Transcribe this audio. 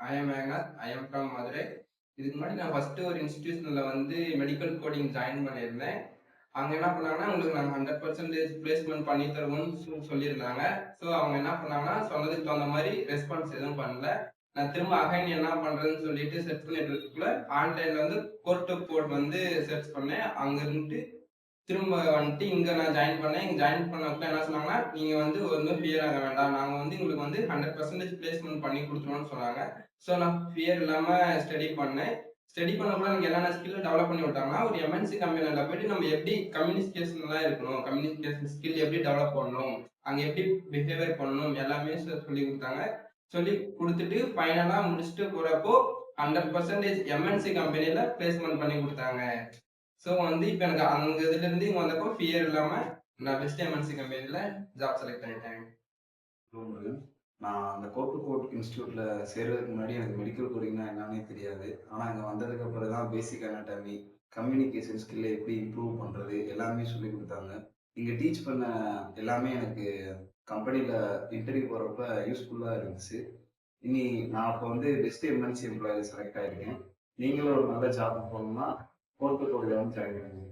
I am Megnath. I am from Madurai. இதுக்கு முன்னாடி நான் ஃபர்ஸ்ட் ஒரு இன்ஸ்டிடியூஷன்ல வந்து மெடிக்கல் கோடிங் ஜாயின் பண்ணியிருந்தேன். அங்க என்ன பண்ணாங்கன்னா உங்களுக்கு நாங்கள் 100% பிளேஸ்மெண்ட் பண்ணி தருவோம்னு சொல்லியிருந்தாங்க. ஸோ அவங்க என்ன பண்ணாங்கன்னா சொன்னதுக்கு தகுந்த மாதிரி ரெஸ்பான்ஸ் எதுவும் பண்ணல. நான் திரும்ப அகைன் என்ன பண்றதுன்னு சொல்லிட்டு சர்ச் பண்ணிட்டு இருக்கக்குள்ள ஆன்லைன்ல வந்து கோட் டு கோட் வந்து சர்ச் பண்ணேன். அங்க இருந்துட்டு திரும்ப வந்துட்டு இங்க நான் ஜாயின் பண்ணேன். இங்க ஜாயின் பண்ணப்ப என்ன சொன்னாங்கன்னா நீங்க வந்து ஒன்றும் ஃபியர் ஆக வேண்டாம், நாங்க வந்து உங்களுக்கு வந்து 100% பிளேஸ்மெண்ட் பண்ணி கொடுத்துருவோம்னு சொன்னாங்க. ஸோ நான் ஃபியர் இல்லாம ஸ்டடி பண்ணேன். ஸ்டடி பண்ணக்குள்ள எனக்கு என்னென்ன ஸ்கில் டெவலப் பண்ணி விட்டாங்கன்னா, ஒரு எம்என்சி கம்பெனில போயிட்டு நம்ம எப்படி கம்யூனிகேஷன்லாம் இருக்கணும், கம்யூனிகேஷன் ஸ்கில் எப்படி டெவலப் பண்ணணும், அங்க எப்படி பிஹேவியர் பண்ணணும் எல்லாமே சொல்லி கொடுத்தாங்க. சொல்லி கொடுத்துட்டு ஃபைனலா முடிச்சுட்டு போறப்போ 100% எம்என்சி கம்பெனில பிளேஸ்மெண்ட் பண்ணி கொடுத்தாங்க. ஸோ வந்து இப்போ எனக்கு அங்க இதுல இருந்து இங்க வந்தப்போ ஃபியர் இல்லாம நான் பெஸ்ட் எம்என்சி கம்பெனில ஜாப் செலக்ட் பண்ணிட்டேன். நான் அந்த கோட் டு கோட் இன்ஸ்டியூட்ல சேர்றதுக்கு முன்னாடி எனக்கு மெடிக்கல் கோடிங்னா என்னன்னே தெரியாது. ஆனால் அங்கே வந்ததுக்கு அப்புறம் தான் பேசிக் அனாட்டமி, கம்யூனிகேஷன் ஸ்கில்லை எப்படி இம்ப்ரூவ் பண்ணுறது எல்லாமே சொல்லி கொடுத்தாங்க. இங்கே டீச் பண்ண எல்லாமே எனக்கு கம்பெனியில் இன்டர்வியூ போகிறப்ப யூஸ்ஃபுல்லாக இருந்துச்சு. இனி நான் இப்போ வந்து பெஸ்ட் எம்என்சி எம்ப்ளாயி செலக்ட் ஆகிருக்கேன். நீங்களும் ஒரு நல்ல ஜாப் போகணும்னா கோட் டு கோடில் வந்து ஜாயின் பண்ணுங்க.